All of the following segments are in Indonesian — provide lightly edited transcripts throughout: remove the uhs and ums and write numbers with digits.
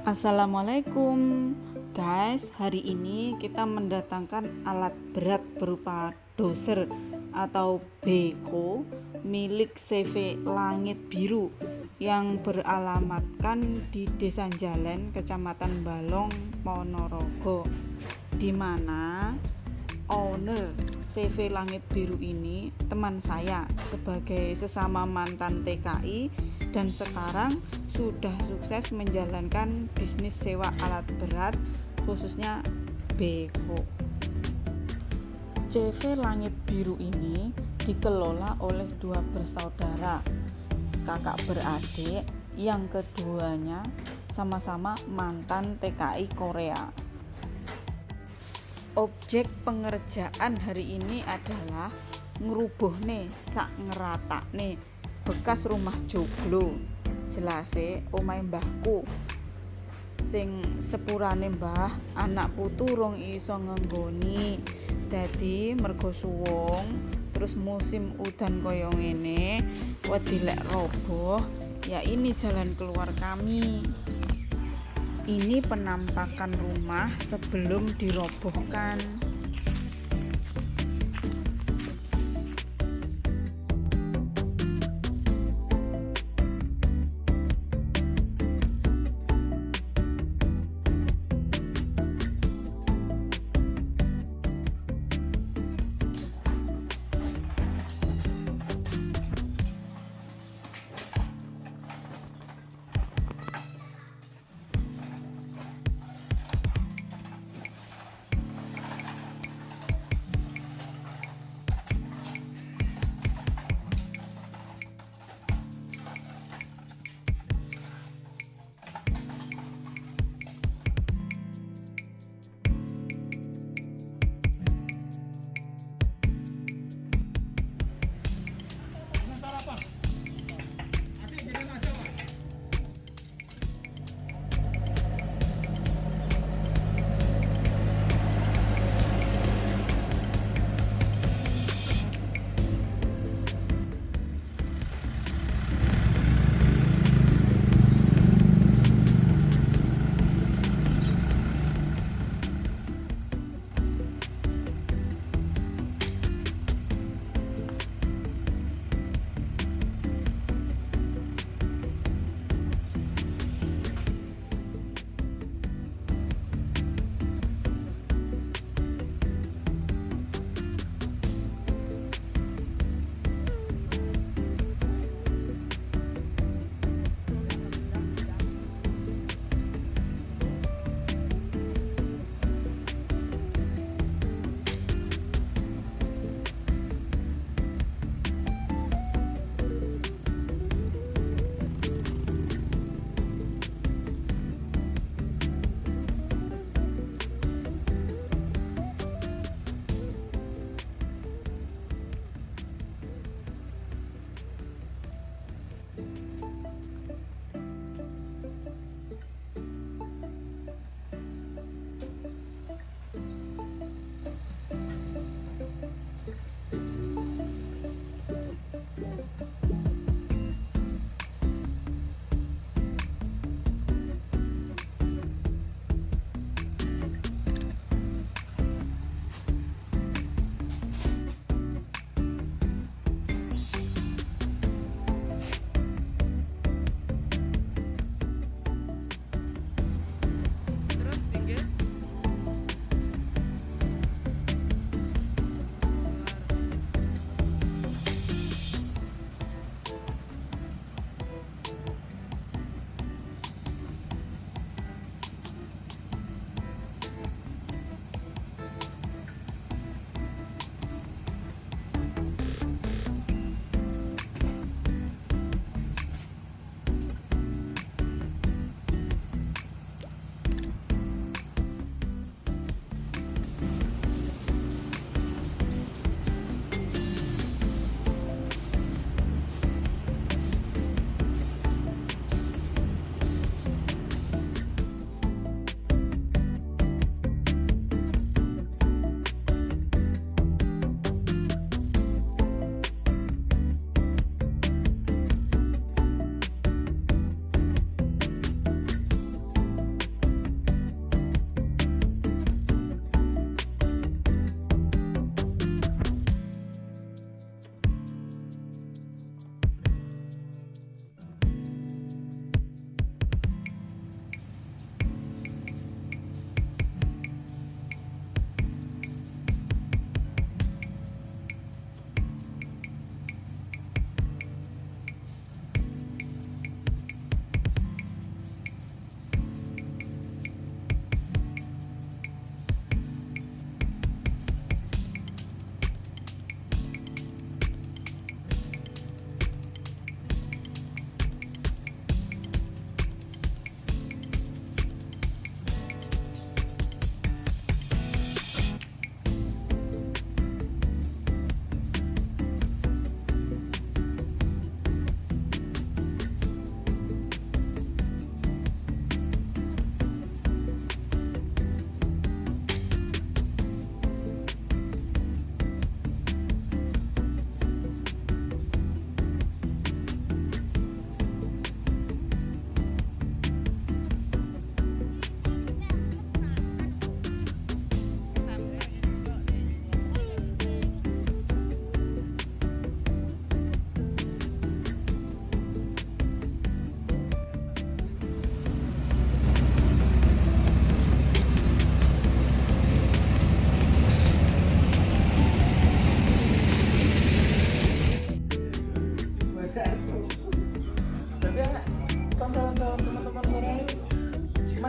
Assalamualaikum guys, hari ini kita mendatangkan alat berat berupa doser atau beko milik CV Langit Biru yang beralamatkan di Desa Jalan, Kecamatan Balong, Ponorogo, di mana owner CV Langit Biru ini teman saya sebagai sesama mantan TKI dan sekarang sudah sukses menjalankan bisnis sewa alat berat khususnya beko. CV Langit Biru ini dikelola oleh dua bersaudara, kakak beradik yang keduanya sama-sama mantan TKI Korea. Objek pengerjaan hari ini adalah ngerubuh nih sak ngerata nih bekas rumah joglo. Jelase omahe mbahku sing sepurane mbah anak putu rong iso ngenggoni, dadi mergo suwung terus musim udan koyo ngene wedi lek roboh, ya ini jalan keluar kami. Ini penampakan rumah sebelum dirobohkan.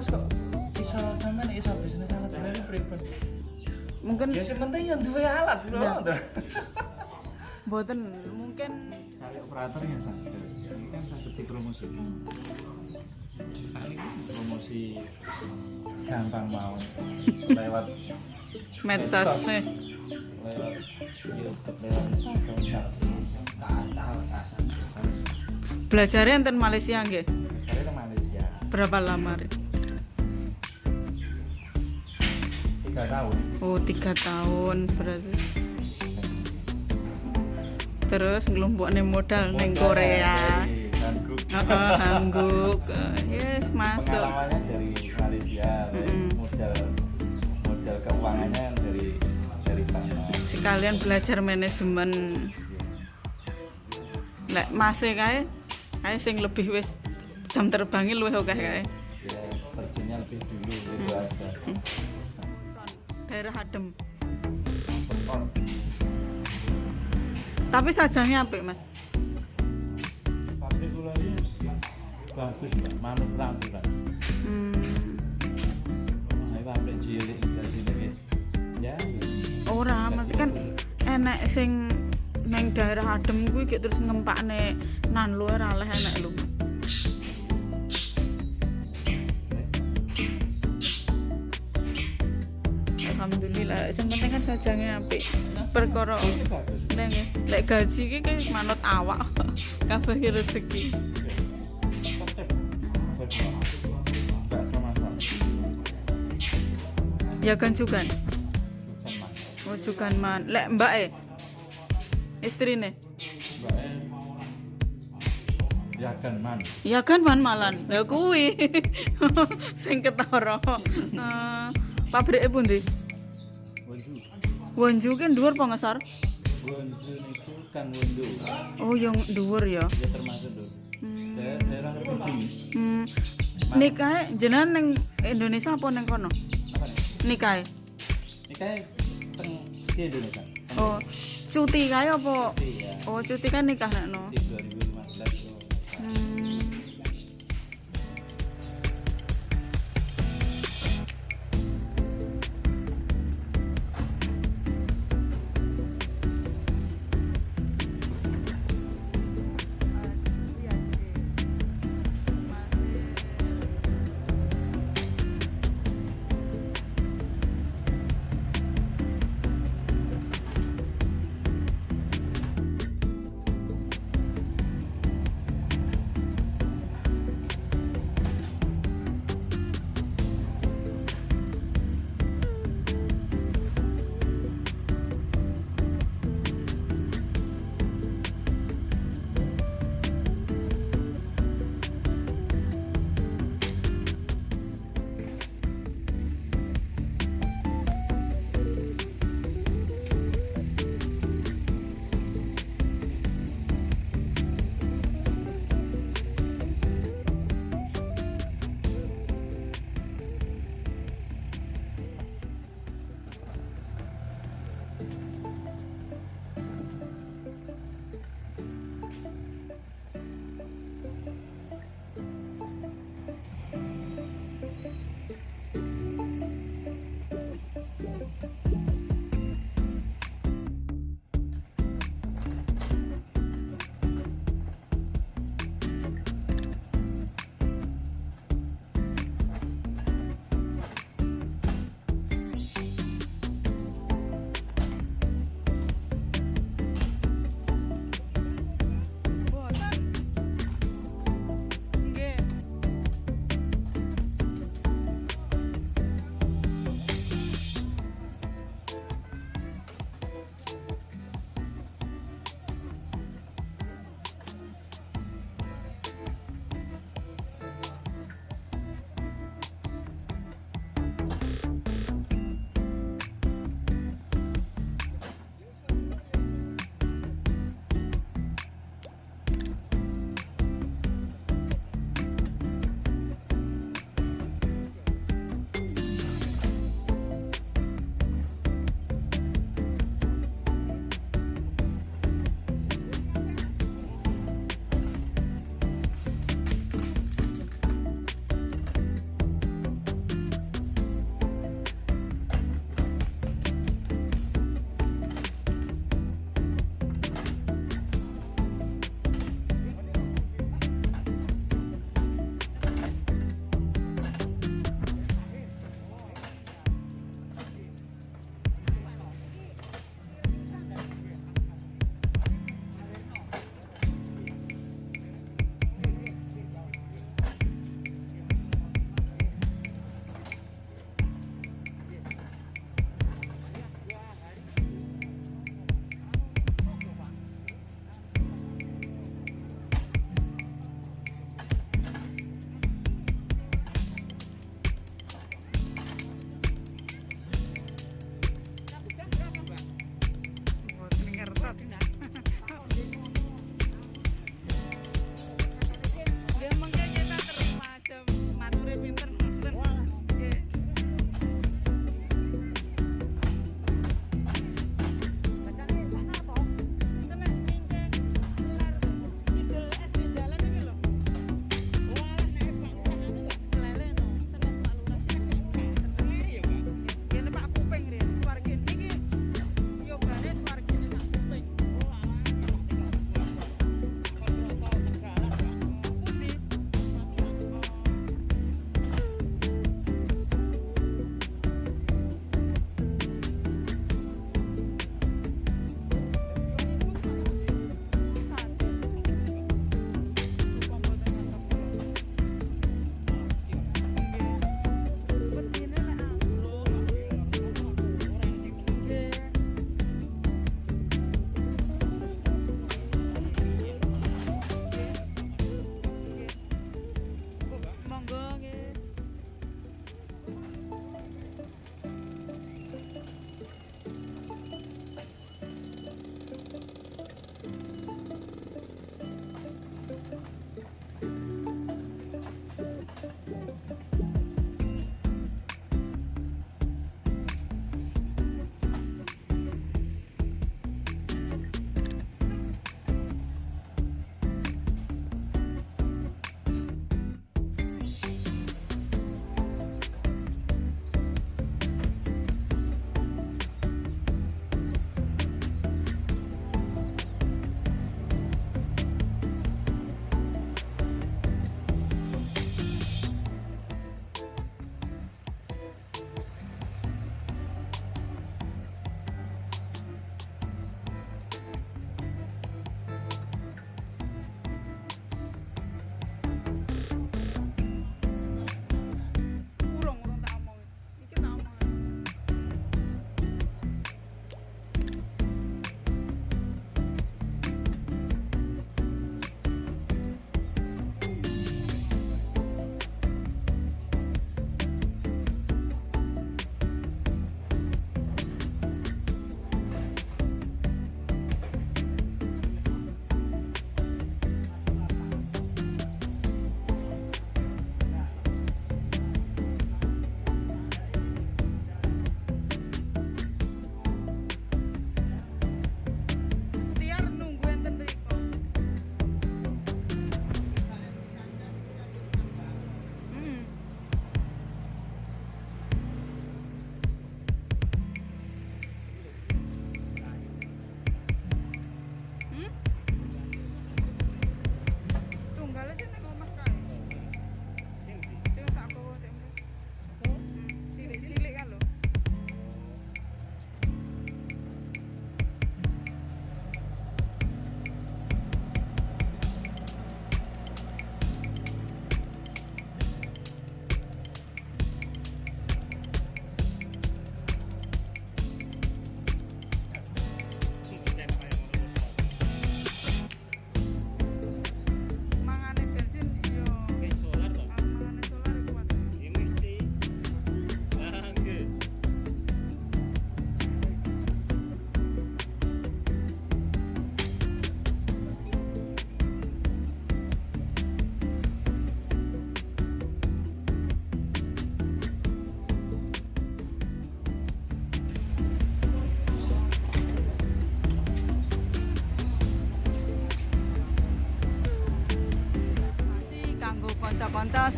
Mas kok iso sampean iso bisnis alat dari pripun? Mungkin Ya sing penting yang duwe alat lho. mboten mungkin Cari operatornya saged. Ini kan saged dipromosikan. Kali promosi gampang mau lewat medsos lewat YouTube lewat belajarnya enten Malaysia nggih. saya ke Malaysia Berapa lama? 3 tahun. Oh, 3 tahun berarti. Terus nglumpukne modal ning Korea. Hangguk. Yes, masuk. Pengalamannya dari Malaysia, modal keuangannya dari sana. Sekalian belajar manajemen. Lek masih kae sing lebih wis jam terbangnya luwih akeh kae. Ya, terjunnya lebih dulu itu aja. Daerah adem. Perpon. Tapi sajangnya apik, Mas. Pabrik kula ini bagus, Mbak. Manut rambulan. Nah, pabrik cilik iki sini. Ya. Ora, mesti kan enek sing neng daerah adem kuwi gek terus ngempakne nan luar aleh enek lho. Alhamdulillah, sing penting kan sajangnya apik. Perkara lek gaji iki kan manut awak. Kabeh rezeki. Ya kan juga. Oh, juga man. Lek mbak istrine. Ya kan man malan. Lah kuwi. Sing ketara. Pabrike pundi? Wonju kan dhuwur apa ngesor? Wonju niku kan Wondo. Oh, yang dhuwur ya. Ya termasuk lho. Daerah Kediri. Nikah jenengan ning Indonesia apa ning kono? Apa nih? Nikah. Nikah teng di Indonesia. Oh, cuti kae apa? Iya. Oh, cuti kan nikah nekno. Di 2015.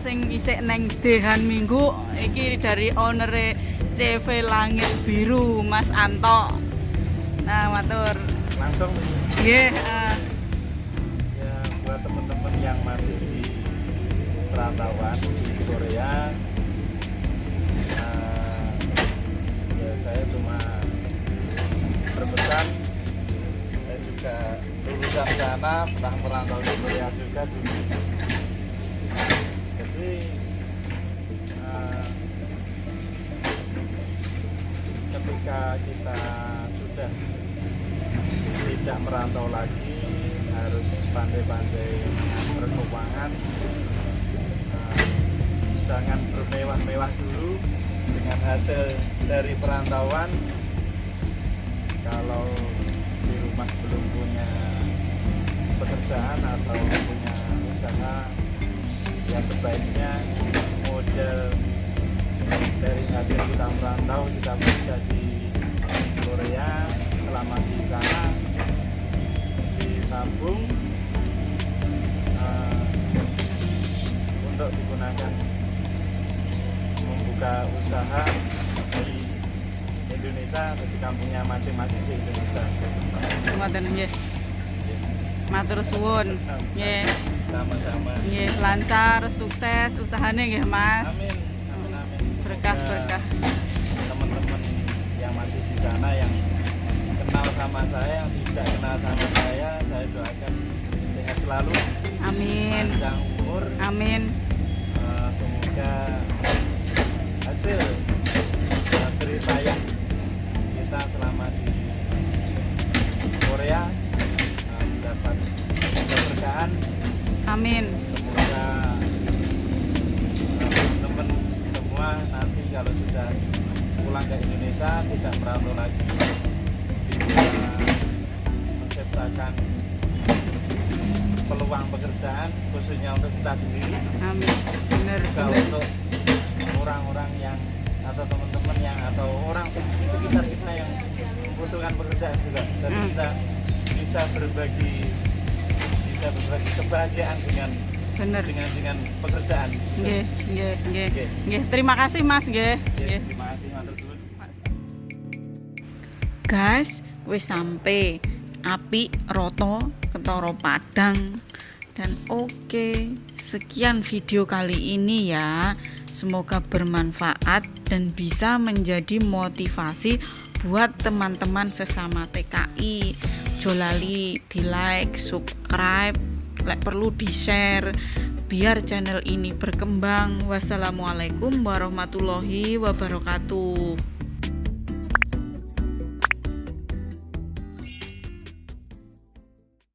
sing isik neng dehan minggu iki dari owner CV Langit Biru Mas Anto. Nah, matur. Langsung Nggih, ya buat teman-teman yang masih di perantauan di Korea, ya saya cuma berpesan, saya juga lulusan sana, pernah merantau di Korea juga dulu. Jadi ketika kita sudah tidak merantau lagi, harus pandai-pandai mengatur keuangan. Jangan bermewah-mewah dulu dengan hasil dari perantauan. Kalau di rumah belum punya pekerjaan atau punya usaha, ya sebaiknya model dari hasil kita merantau kita bisa di Korea selama di sana ditabung untuk digunakan membuka usaha di Indonesia atau di kampungnya masing-masing di Indonesia. ngoten nggih. Matur suwun. Nggih. Sama-sama. Nggih, lancar, sukses usahane nggih, Mas. Amin. Amin, amin. Berkah-berkah. Teman-teman yang masih di sana yang kenal sama saya, yang tidak kenal sama saya doakan sehat selalu. Amin. Panjang umur. Amin. Semoga hasil cerita yang kita selama di Korea mendapat keberkahan. Amin. Semoga teman-teman semua nanti kalau sudah pulang ke Indonesia tidak merantau lagi, bisa menciptakan peluang pekerjaan khususnya untuk kita sendiri. Amin. Bener. Juga untuk orang-orang yang atau teman-teman yang atau orang di sekitar kita yang membutuhkan pekerjaan juga. Jadi kita bisa berbagi kebahagiaan dengan Bener. dengan pekerjaan. Nggih, nggih, nggih. Oke. Nggih, terima kasih Mas nggih. Nggih. Terima kasih, matur suwun. Guys, wis sampai api roto ketoro Padang. Dan oke, sekian video kali ini ya. Semoga bermanfaat dan bisa menjadi motivasi buat teman-teman sesama TKI. Jolali di like, subscribe, perlu di share biar channel ini berkembang. Wassalamualaikum warahmatullahi wabarakatuh.